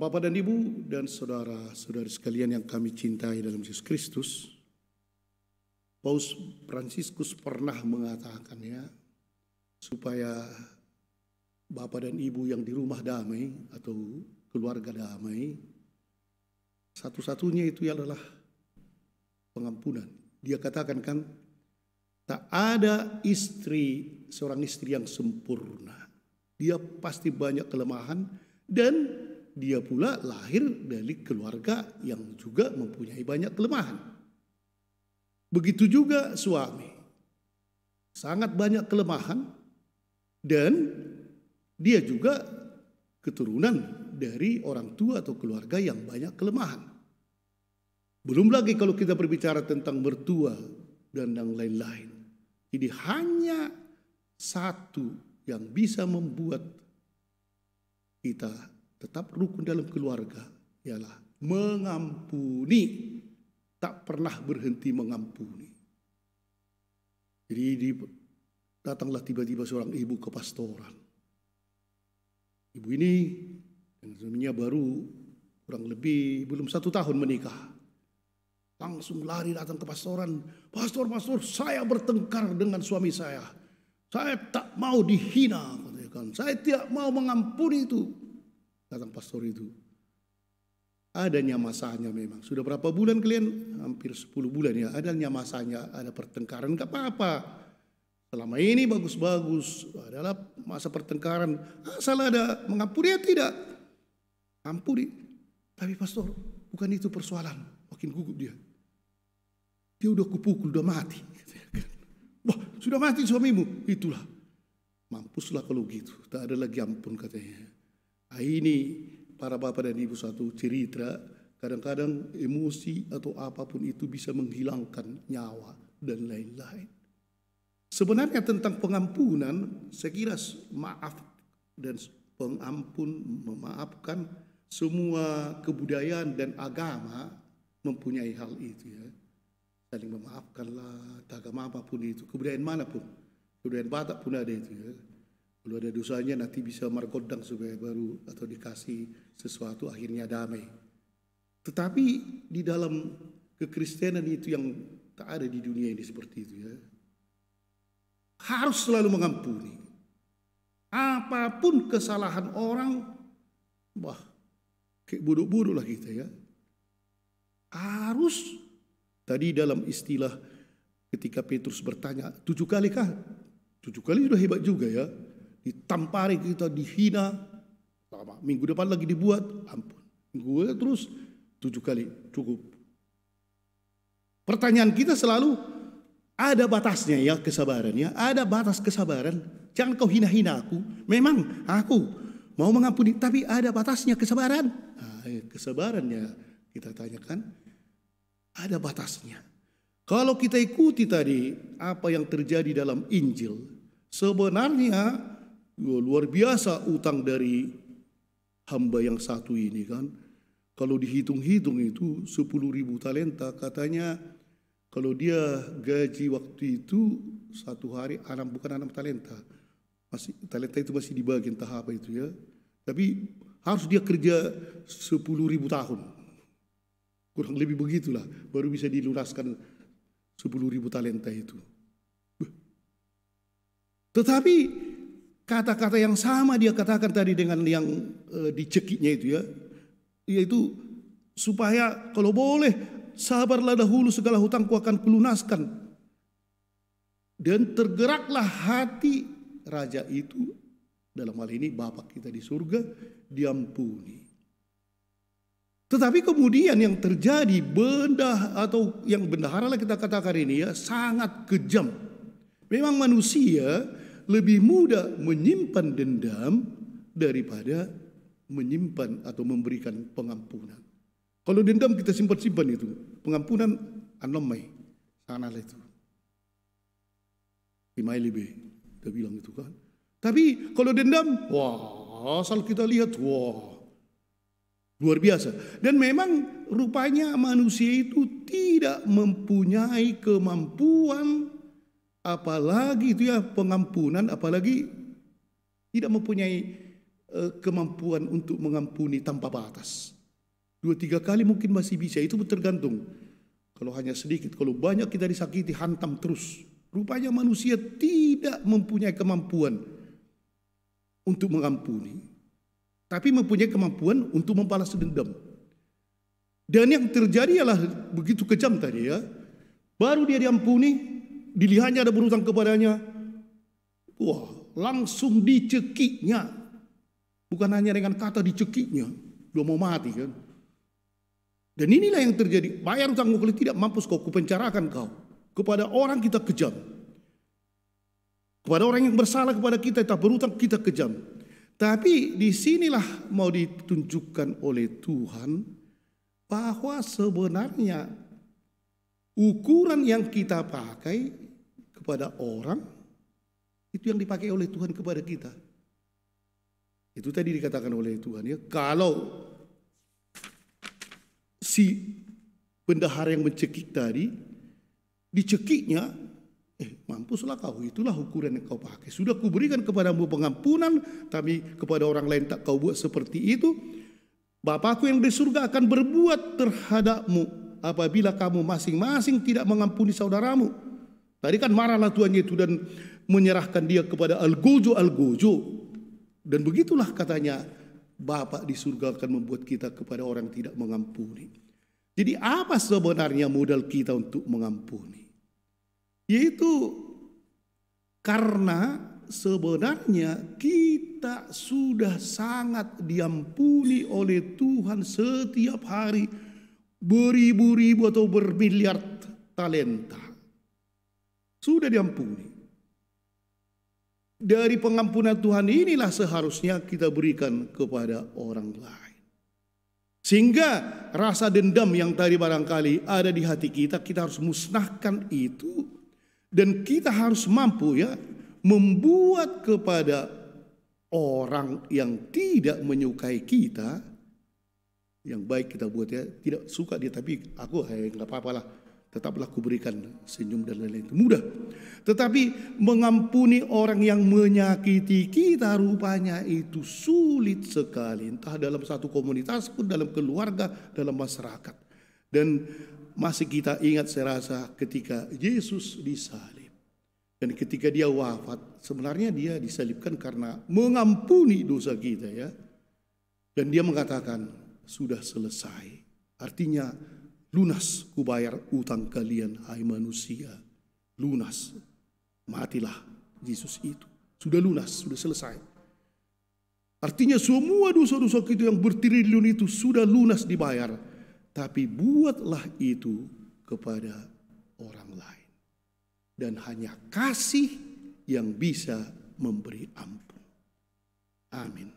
Bapak dan Ibu dan saudara-saudari sekalian yang kami cintai dalam Yesus Kristus, Paus Fransiskus pernah mengatakannya supaya Bapak dan Ibu yang di rumah damai atau keluarga damai, satu-satunya itu adalah pengampunan. Dia katakan kan, tak ada seorang istri yang sempurna. Dia pasti banyak kelemahan dan dia pula lahir dari keluarga yang juga mempunyai banyak kelemahan. Begitu juga suami. Sangat banyak kelemahan dan dia juga keturunan dari orang tua atau keluarga yang banyak kelemahan. Belum lagi kalau kita berbicara tentang mertua dan yang lain-lain. Jadi hanya satu yang bisa membuat kita tetap rukun dalam keluarga ialah mengampuni, tak pernah berhenti mengampuni. Jadi datanglah tiba-tiba seorang ibu ke pastoran. Ibu ini yang suaminya baru kurang lebih belum 1 tahun menikah. Langsung lari datang ke pastoran. Pastor, saya bertengkar dengan suami saya. Saya tak mau dihina, katakan. Saya tidak mau mengampuni itu. Datang pastor itu. Adanya masanya memang. Sudah berapa bulan kalian? Hampir 10 bulan ya. Adanya masanya, ada pertengkaran, gak apa-apa. Selama ini bagus-bagus. Adalah masa pertengkaran. Asal ada mengampuni ya tidak. Ampuni. Tapi pastor, bukan itu persoalan. Makin gugup dia. Dia udah kupukul, udah mati. Wah, sudah mati suamimu. Itulah. Mampuslah kalau gitu. Tak ada lagi ampun katanya. Ini para bapak dan ibu satu cerita, kadang-kadang emosi atau apapun itu bisa menghilangkan nyawa dan lain-lain. Sebenarnya tentang pengampunan, saya kira maaf dan pengampun, memaafkan, semua kebudayaan dan agama mempunyai hal itu ya. Saling memaafkanlah, agama apapun itu, kebudayaan manapun, kebudayaan Batak pun ada itu ya. Kalau ada dosanya nanti bisa margodang supaya baru atau dikasih sesuatu akhirnya damai. Tetapi di dalam kekristenan itu yang tak ada di dunia ini seperti itu ya. Harus selalu mengampuni. Apapun kesalahan orang, wah kayak bodoh-bodoh lah kita ya. Harus, tadi dalam istilah ketika Petrus bertanya, 7 kali kah? 7 kali sudah hebat juga ya. Ditampari kita, dihina, sama. Minggu depan lagi dibuat, ampun. Minggu terus 7 kali, cukup. Pertanyaan kita selalu, ada batasnya ya kesabarannya, ada batas kesabaran. Jangan kau hina-hina aku. Memang aku mau mengampuni, tapi ada batasnya kesabaran. Nah, kesabarannya kita tanyakan, ada batasnya. Kalau kita ikuti tadi apa yang terjadi dalam Injil, sebenarnya luar biasa utang dari hamba yang satu ini kan. Kalau dihitung-hitung itu 10.000 talenta, katanya kalau dia gaji waktu itu 1 hari bukan 6 talenta. Talenta itu masih di bagian tahap itu ya. Tapi harus dia kerja 10.000 tahun. Kurang lebih begitulah baru bisa dilunaskan 10.000 talenta itu. Tetapi kata-kata yang sama dia katakan tadi dengan yang dicekiknya itu ya, yaitu supaya kalau boleh sabarlah dahulu, segala hutangku akan kulunaskan. Dan tergeraklah hati raja itu, dalam hal ini Bapa kita di surga, diampuni. Tetapi kemudian yang terjadi atau yang bendahara lah kita katakan ini ya, sangat kejam. Memang manusia lebih mudah menyimpan dendam daripada menyimpan atau memberikan pengampunan. Kalau dendam kita simpan-simpan itu, pengampunan anomai, sanalah itu. Imai lebih, kita bilang itu kan. Tapi kalau dendam, wah, asal kita lihat, wah, luar biasa. Dan memang rupanya manusia itu tidak mempunyai kemampuan, apalagi itu ya pengampunan, apalagi tidak mempunyai kemampuan untuk mengampuni tanpa batas. 2-3 kali mungkin masih bisa, itu tergantung. Kalau hanya sedikit, kalau banyak kita disakiti, hantam terus. Rupanya manusia tidak mempunyai kemampuan untuk mengampuni, tapi mempunyai kemampuan untuk membalas dendam. Dan yang terjadi adalah begitu kejam tadi ya. Baru dia diampuni, dilihatnya ada berutang kepadanya, wah, langsung dicekiknya. Bukan hanya dengan kata dicekiknya, dia mau mati kan. Dan inilah yang terjadi. Bayar utangmu, kalau tidak mampus kau, kupenjarakan kau. Kepada orang kita kejam. Kepada orang yang bersalah kepada kita, tak berutang, kita kejam. Tapi disinilah mau ditunjukkan oleh Tuhan bahwa sebenarnya ukuran yang kita pakai kepada orang itu yang dipakai oleh Tuhan kepada kita. Itu tadi dikatakan oleh Tuhan ya, kalau si bendahara yang mencekik tadi dicekiknya, mampuslah kau, itulah ukuran yang kau pakai. Sudah kuberikan kepadamu pengampunan, tapi kepada orang lain tak kau buat seperti itu. Bapakku yang di surga akan berbuat terhadapmu apabila kamu masing-masing tidak mengampuni saudaramu. Tadi kan marahlah Tuhan itu dan menyerahkan dia kepada algojo. Dan begitulah katanya, Bapa di surga akan membuat kita kepada orang tidak mengampuni. Jadi apa sebenarnya modal kita untuk mengampuni? Yaitu karena sebenarnya kita sudah sangat diampuni oleh Tuhan setiap hari, beribu-ribu atau bermiliar talenta. Sudah diampuni. Dari pengampunan Tuhan inilah seharusnya kita berikan kepada orang lain. Sehingga rasa dendam yang tadi barangkali ada di hati kita, kita harus musnahkan itu. Dan kita harus mampu ya, membuat kepada orang yang tidak menyukai kita, yang baik kita buat ya, tidak suka dia tapi aku nggak apa-apa lah, tetaplah kuberikan senyum dan lain-lain, itu mudah. Tetapi mengampuni orang yang menyakiti kita rupanya itu sulit sekali, entah dalam satu komunitas pun, dalam keluarga, dalam masyarakat. Dan masih kita ingat saya rasa ketika Yesus disalib. Dan ketika dia wafat, sebenarnya dia disalibkan karena mengampuni dosa kita ya. Dan dia mengatakan, sudah selesai. Artinya, lunas kubayar utang kalian, hai manusia. Lunas. Matilah Yesus itu. Sudah lunas, sudah selesai. Artinya semua dosa-dosa kita yang bertriliun itu sudah lunas dibayar. Tapi buatlah itu kepada orang lain. Dan hanya kasih yang bisa memberi ampun. Amin.